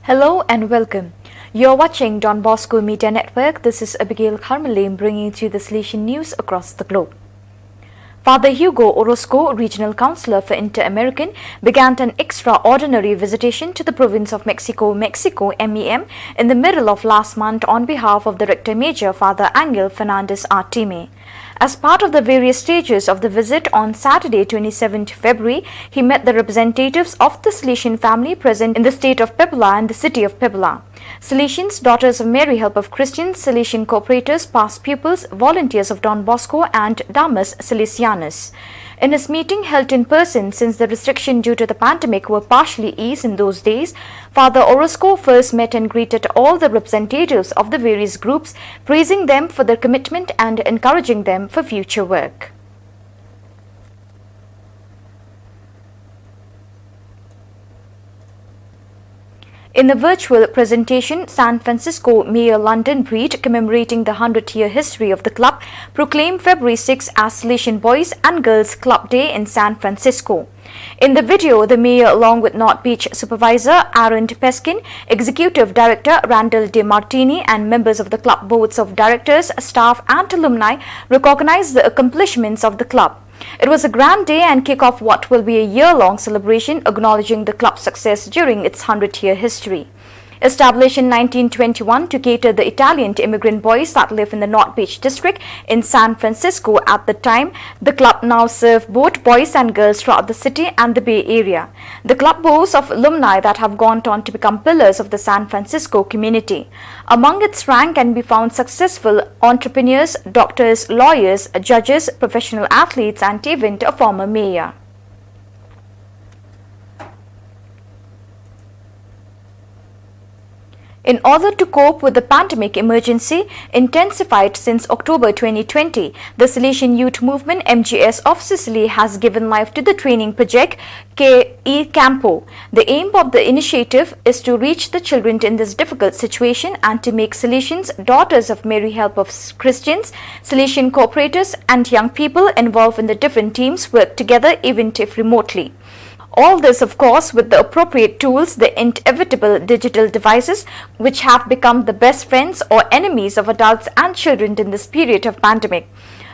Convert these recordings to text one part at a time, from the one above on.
Hello and welcome. You're watching Don Bosco Media Network. This is Abigail Carmelim bringing you the Salesian news across the globe. Father Hugo Orozco, Regional Counselor for Inter-American, began an extraordinary visitation to the province of Mexico, MEM, in the middle of last month on behalf of the Rector Major, Father Angel Fernandez Artime. As part of the various stages of the visit on Saturday, 27th February, he met the representatives of the Salesian family present in the state of Puebla and the city of Puebla. Salesians, Daughters of Mary Help of Christians, Salesian cooperators, past pupils, volunteers of Don Bosco and Damas Salesianus. In his meeting held in person since the restriction due to the pandemic were partially eased in those days, Father Orozco first met and greeted all the representatives of the various groups, praising them for their commitment and encouraging them for future work. In a virtual presentation, San Francisco Mayor London Breed, commemorating the 100-year history of the club, proclaimed February 6 as Salesian Boys and Girls Club Day in San Francisco. In the video, the mayor, along with North Beach Supervisor Aaron Peskin, Executive Director Randall De Martini, and members of the club boards of directors, staff and alumni, recognized the accomplishments of the club. It was a grand day and kick off what will be a year-long celebration acknowledging the club's success during its 100-year history. Established in 1921 to cater the Italian immigrant boys that live in the North Beach district in San Francisco at the time, the club now serves both boys and girls throughout the city and the Bay Area. The club boasts of alumni that have gone on to become pillars of the San Francisco community. Among its rank can be found successful entrepreneurs, doctors, lawyers, judges, professional athletes, and even a former mayor. In order to cope with the pandemic emergency intensified since October 2020, the Salesian Youth Movement MGS of Sicily has given life to the training project K.E. Campo. The aim of the initiative is to reach the children in this difficult situation and to make Salesians, Daughters of Mary Help of Christians, Salesian cooperators and young people involved in the different teams work together even if remotely. All this, of course, with the appropriate tools, the inevitable digital devices, which have become the best friends or enemies of adults and children in this period of pandemic.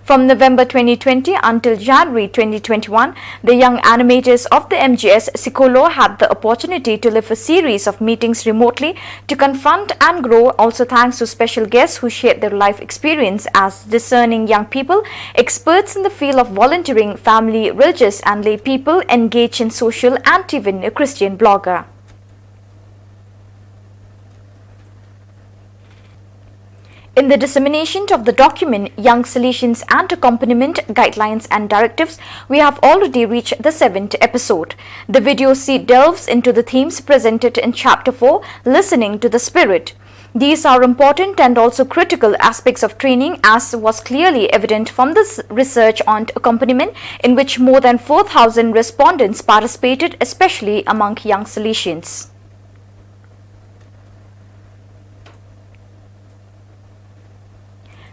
From November 2020 until January 2021, the young animators of the MGS Sicolo had the opportunity to live a series of meetings remotely to confront and grow, also thanks to special guests who shared their life experience as discerning young people, experts in the field of volunteering, family, religious and lay people engaged in social and even a Christian blogger. In the dissemination of the document Young Salesians and Accompaniment Guidelines and Directives, we have already reached the 7th episode. The video delves into the themes presented in Chapter 4, Listening to the Spirit. These are important and also critical aspects of training, as was clearly evident from this research on accompaniment, in which more than 4,000 respondents participated, especially among young Salesians.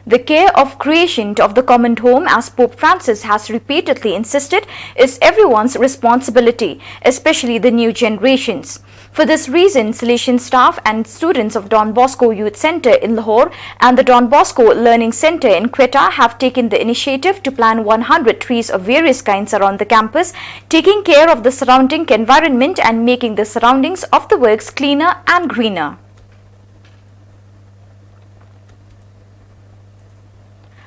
The care of creation of the common home, as Pope Francis has repeatedly insisted, is everyone's responsibility, especially the new generations. For this reason, Salesian staff and students of Don Bosco Youth Center in Lahore and the Don Bosco Learning Center in Quetta have taken the initiative to plant 100 trees of various kinds around the campus, taking care of the surrounding environment and making the surroundings of the works cleaner and greener.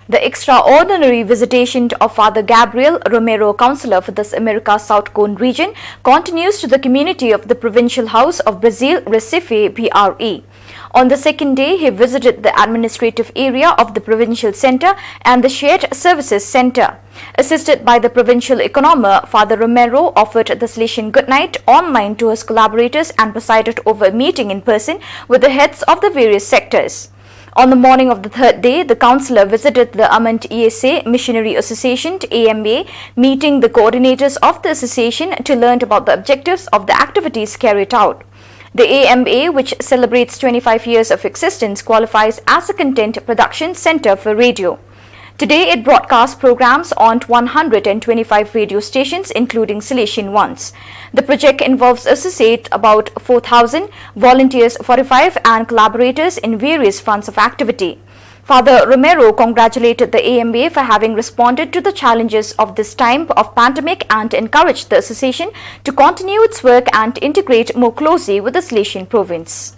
The extraordinary visitation of Father Gabriel Romero, Counselor for the America South Cone region, continues to the community of the Provincial House of Brazil, Recife, PRE. On the second day, he visited the administrative area of the Provincial Center and the Shared Services Center. Assisted by the Provincial Economer, Father Romero offered the Salesian Goodnight online to his collaborators and presided over a meeting in person with the heads of the various sectors. On the morning of the third day, the councillor visited the Amant ESA Missionary Association AMA, meeting the coordinators of the association to learn about the objectives of the activities carried out. The AMA, which celebrates 25 years of existence, qualifies as a content production center for radio. Today, it broadcasts programs on 125 radio stations, including Salesian ones. The project involves associate about 4,000 volunteers, 45 and collaborators in various fronts of activity. Father Romero congratulated the AMA for having responded to the challenges of this time of pandemic and encouraged the association to continue its work and integrate more closely with the Salesian province.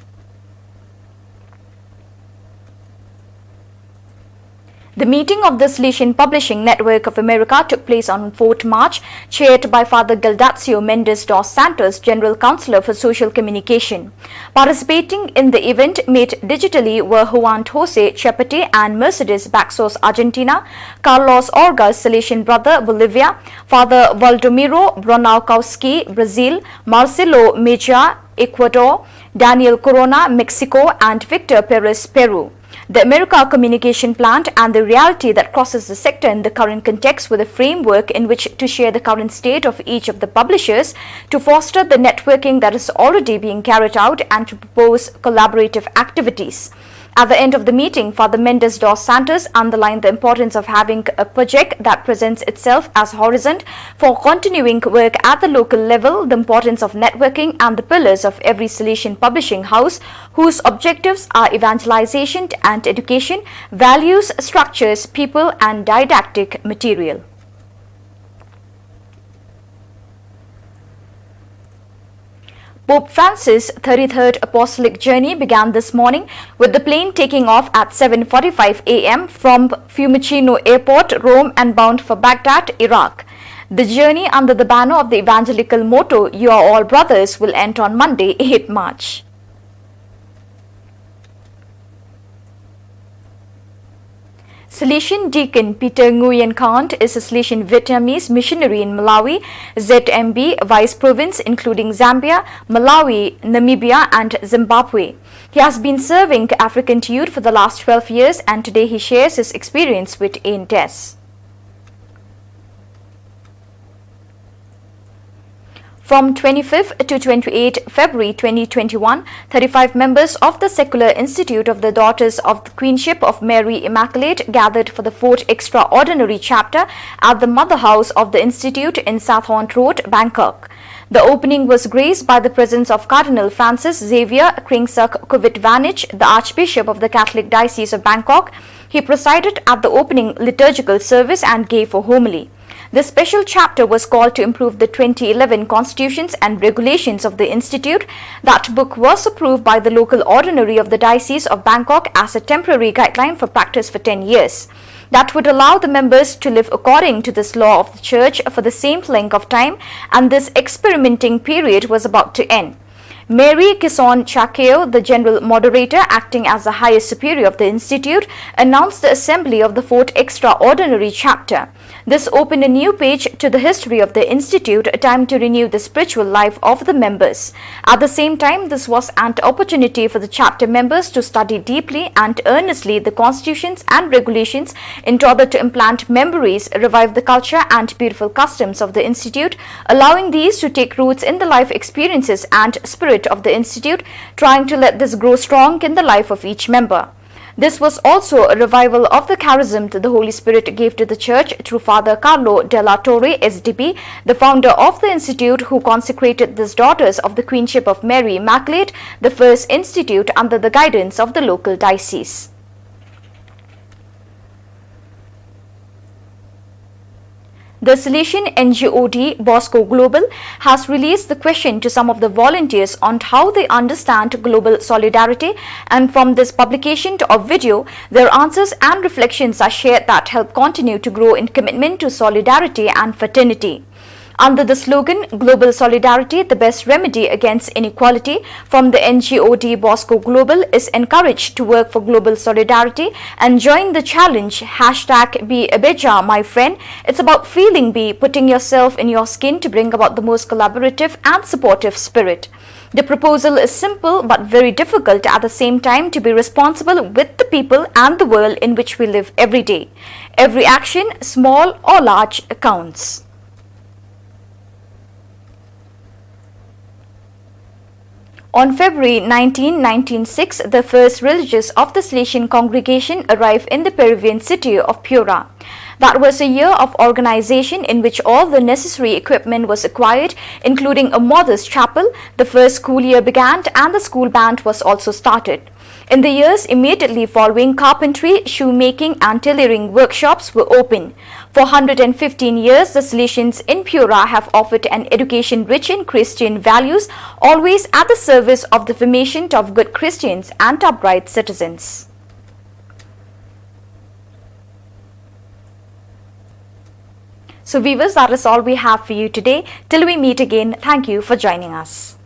The meeting of the Salesian Publishing Network of America took place on 4th March, chaired by Father Gildacio Mendes dos Santos, General Counsellor for Social Communication. Participating in the event made digitally were Juan Jose Chepete and Mercedes Baxos, Argentina, Carlos Orgas, Salesian brother, Bolivia, Father Valdomiro Bronaukowski, Brazil, Marcelo Meja, Ecuador, Daniel Corona, Mexico, and Victor Perez, Peru. The America Communication Plan and the reality that crosses the sector in the current context with a framework in which to share the current state of each of the publishers, to foster the networking that is already being carried out and to propose collaborative activities. At the end of the meeting, Father Mendes dos Santos underlined the importance of having a project that presents itself as horizon for continuing work at the local level, the importance of networking and the pillars of every Salesian publishing house, whose objectives are evangelization and education, values, structures, people and didactic material. Pope Francis' 33rd Apostolic Journey began this morning with the plane taking off at 7:45 a.m. from Fiumicino Airport, Rome, and bound for Baghdad, Iraq. The journey under the banner of the evangelical motto, "You are all brothers," will end on Monday, 8 March. Salesian Deacon Peter Nguyen Kant is a Salesian Vietnamese missionary in Malawi, ZMB Vice Province, including Zambia, Malawi, Namibia, and Zimbabwe. He has been serving African youth for the last 12 years, and today he shares his experience with ANTS. From 25th to 28 February 2021, 35 members of the Secular Institute of the Daughters of the Queenship of Mary Immaculate gathered for the 4th Extraordinary Chapter at the Mother House of the Institute in Southhorn Road, Bangkok. The opening was graced by the presence of Cardinal Francis Xavier Kringsuk Kovitvanich, the Archbishop of the Catholic Diocese of Bangkok. He presided at the opening liturgical service and gave a homily. The special chapter was called to improve the 2011 constitutions and regulations of the Institute. That book was approved by the local ordinary of the Diocese of Bangkok as a temporary guideline for practice for 10 years. That would allow the members to live according to this law of the Church for the same length of time, and this experimenting period was about to end. Mary Kison Chakeo, the General Moderator acting as the highest superior of the Institute, announced the assembly of the 4th Extraordinary Chapter. This opened a new page to the history of the Institute, a time to renew the spiritual life of the members. At the same time, this was an opportunity for the chapter members to study deeply and earnestly the constitutions and regulations in order to implant memories, revive the culture and beautiful customs of the Institute, allowing these to take roots in the life experiences and spirit of the Institute, trying to let this grow strong in the life of each member. This was also a revival of the charism that the Holy Spirit gave to the Church through Father Carlo Della Torre, SDB, the founder of the Institute, who consecrated these Daughters of the Queenship of Mary Immaculate, the first institute under the guidance of the local diocese. The Salesian NGOD Bosco Global has released the question to some of the volunteers on how they understand global solidarity, and from this publication of video, their answers and reflections are shared that help continue to grow in commitment to solidarity and fraternity. Under the slogan, Global Solidarity, the best remedy against inequality, from the NGOD Bosco Global is encouraged to work for global solidarity and join the challenge, #Be Abeja, my friend. It's about feeling be, putting yourself in your skin to bring about the most collaborative and supportive spirit. The proposal is simple but very difficult at the same time to be responsible with the people and the world in which we live every day. Every action, small or large, counts. On February 19, 1906, the first religious of the Salesian congregation arrived in the Peruvian city of Piura. That was a year of organization in which all the necessary equipment was acquired, including a modest chapel. The first school year began and the school band was also started. In the years immediately following, carpentry, shoemaking and tailoring workshops were opened. For 115 years, the Salesians in Piura have offered an education rich in Christian values, always at the service of the formation of good Christians and upright citizens. So viewers, that is all we have for you today. Till we meet again, thank you for joining us.